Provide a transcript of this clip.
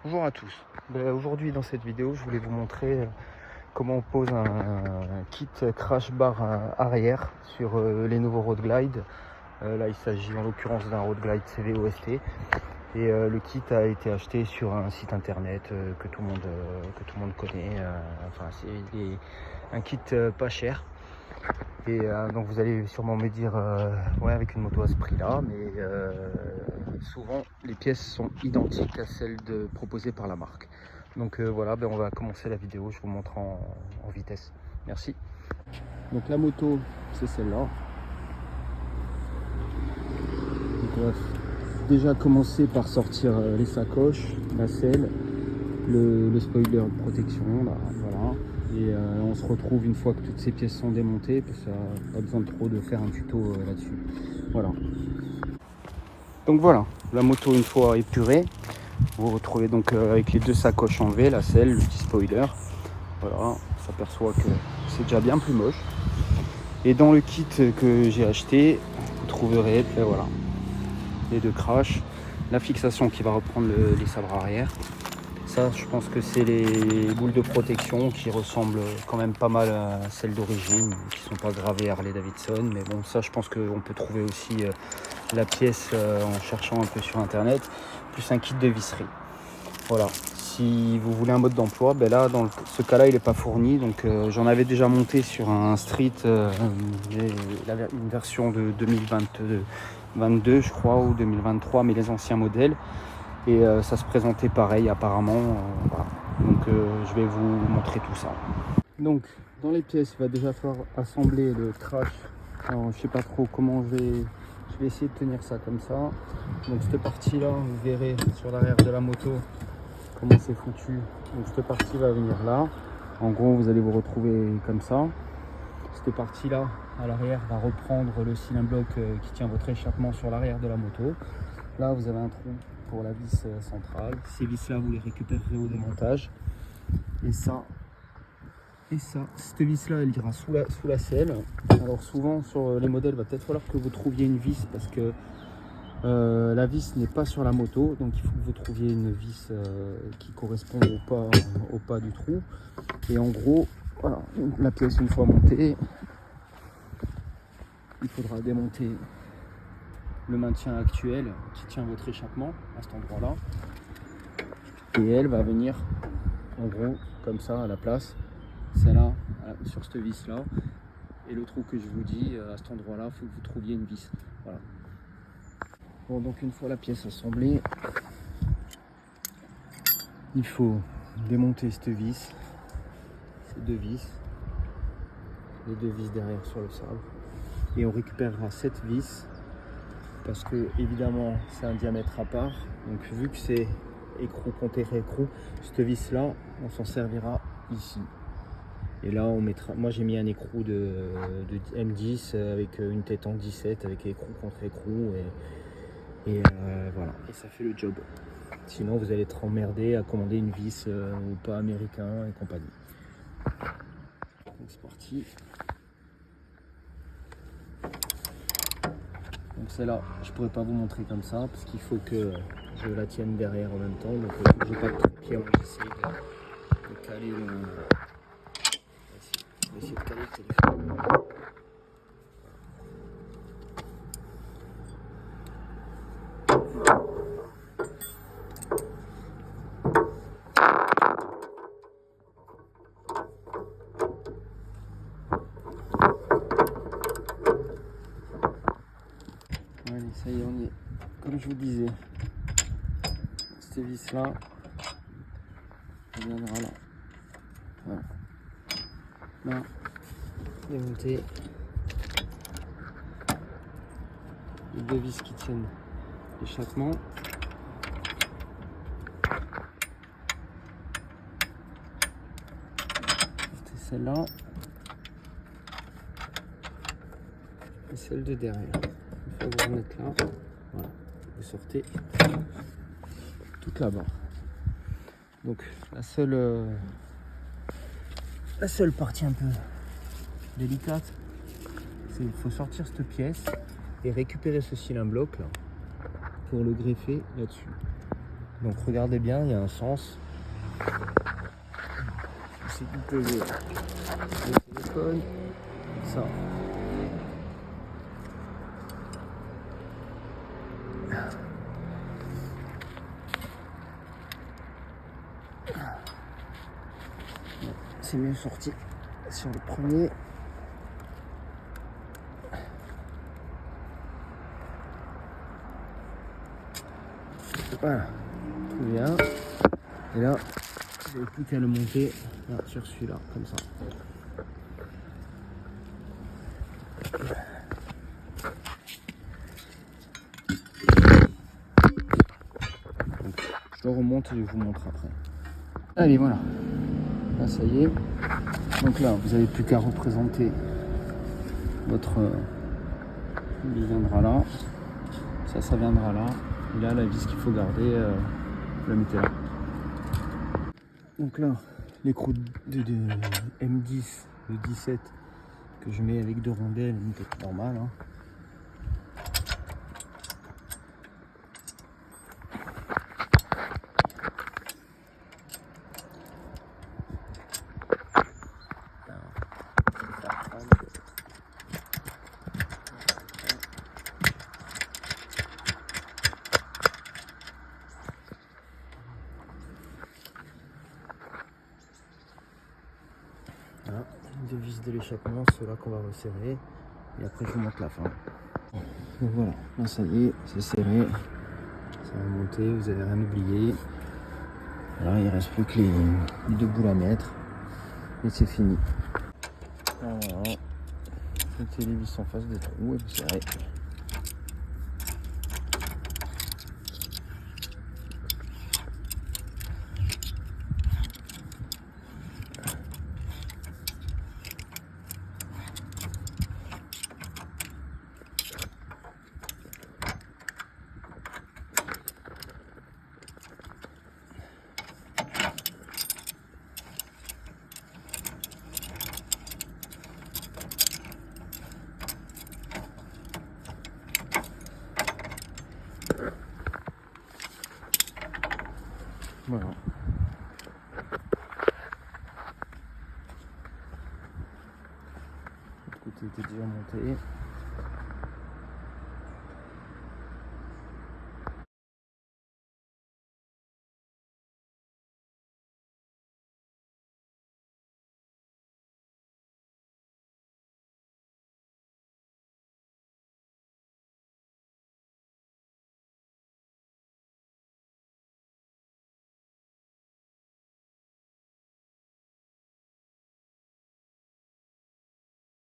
Bonjour à tous. Aujourd'hui dans cette vidéo je voulais vous montrer comment on pose un kit crash bar arrière sur les nouveaux Road Glide. Là il s'agit en l'occurrence d'un Road Glide CVOST et le kit a été acheté sur un site internet que tout le monde connaît. Enfin c'est un kit pas cher. Et donc vous allez sûrement me dire ouais, avec une moto à ce prix là, mais souvent les pièces sont identiques à celles proposées par la marque. Donc voilà, on va commencer la vidéo, je vous montre en vitesse. Merci. Donc la moto c'est celle-là. On va déjà commencer par sortir les sacoches, la selle, le spoiler de protection là, voilà. Et on se retrouve une fois que toutes ces pièces sont démontées, parce que ça n'a pas besoin de trop de faire un tuto là-dessus. Voilà. Donc voilà, la moto une fois épurée, vous vous retrouvez donc avec les deux sacoches enlevées, la selle, le petit spoiler. Voilà, on s'aperçoit que c'est déjà bien plus moche. Et dans le kit que j'ai acheté, vous trouverez voilà, les deux crashs, la fixation qui va reprendre les sabres arrière. Ça, je pense que c'est les boules de protection qui ressemblent quand même pas mal à celles d'origine, qui sont pas gravées Harley Davidson. Mais bon, ça, je pense qu'on peut trouver aussi la pièce en cherchant un peu sur internet, plus un kit de visserie. Voilà. Si vous voulez un mode d'emploi, là, dans ce cas-là, il n'est pas fourni. Donc, j'en avais déjà monté sur un Street, une version de 2022, je crois, ou 2023, mais les anciens modèles. Et ça se présentait pareil apparemment. Voilà. Donc je vais vous montrer tout ça. Donc dans les pièces, il va déjà falloir assembler le crash. Alors, je sais pas trop comment je vais essayer de tenir ça comme ça. Donc cette partie là, vous verrez sur l'arrière de la moto comment c'est foutu. Donc cette partie va venir là. En gros, vous allez vous retrouver comme ça. Cette partie là à l'arrière va reprendre le cylindre bloc qui tient votre échappement sur l'arrière de la moto. Là vous avez un trou pour la vis centrale. Ces vis là vous les récupérerez au démontage. Et ça, cette vis là elle ira sous la selle. Alors souvent sur les modèles, il va peut-être falloir que vous trouviez une vis parce que la vis n'est pas sur la moto, donc il faut que vous trouviez une vis qui correspond au pas du trou. Et en gros, voilà, la pièce une fois montée, il faudra démonter le maintien actuel qui tient votre échappement à cet endroit là, et elle va venir en gros comme ça à la place, celle-là sur cette vis là, et le trou que je vous dis à cet endroit là, il faut que vous trouviez une vis. Voilà. Bon, donc une fois la pièce assemblée, il faut démonter cette vis, ces deux vis, les deux vis derrière sur le sabre, et on récupérera cette vis parce que évidemment c'est un diamètre à part. Donc vu que c'est écrou contre écrou, cette vis là on s'en servira ici. Et là on mettra, moi j'ai mis un écrou de M10 avec une tête en 17 avec écrou contre écrou, et voilà, et ça fait le job. Sinon vous allez être emmerdé à commander une vis ou pas américain et compagnie. Donc c'est parti. Donc celle-là, je pourrais pas vous montrer comme ça parce qu'il faut que je la tienne derrière en même temps. Donc j'ai pas de pied, on va essayer de caler le. On va essayer de caler le téléphone. Allez, ça y est, on y est. Comme je vous disais, cette vis là, elle viendra là. Voilà. Là, démonter les deux vis qui tiennent l'échappement. C'est celle-là et celle de derrière. Une fois que vous remettez là, voilà, vous sortez toute la barre. Donc la seule partie un peu délicate, c'est qu'il faut sortir cette pièce et récupérer ce cylindre bloc là pour le greffer là-dessus. Donc regardez bien, il y a un sens. C'est du poser le téléphone, ça. C'est mieux sorti sur le premier. Voilà, tout bien. Et là, vous n'avez plus qu'à le monter là, sur celui-là, comme ça. Donc, je le remonte et je vous montre après. Allez, voilà. Là, ça y est. Donc là, vous n'avez plus qu'à représenter votre... il viendra là. Ça viendra là. Et là, la vis qu'il faut garder, vous la mettez là. Donc là, l'écrou de M10, le 17, que je mets avec 2 rondelles, une tête normale. Hein. Voilà, les 2 vis de l'échappement, ceux-là qu'on va resserrer. Et après, je vous montre la fin. Donc voilà, là ça y est, c'est serré. Ça va monter, vous n'avez rien oublié. Voilà, il ne reste plus que les 2 boules à mettre. Et c'est fini. Voilà. Mettez les vis en face des trous et vous serrez. Voilà. L'autre côté était déjà monté.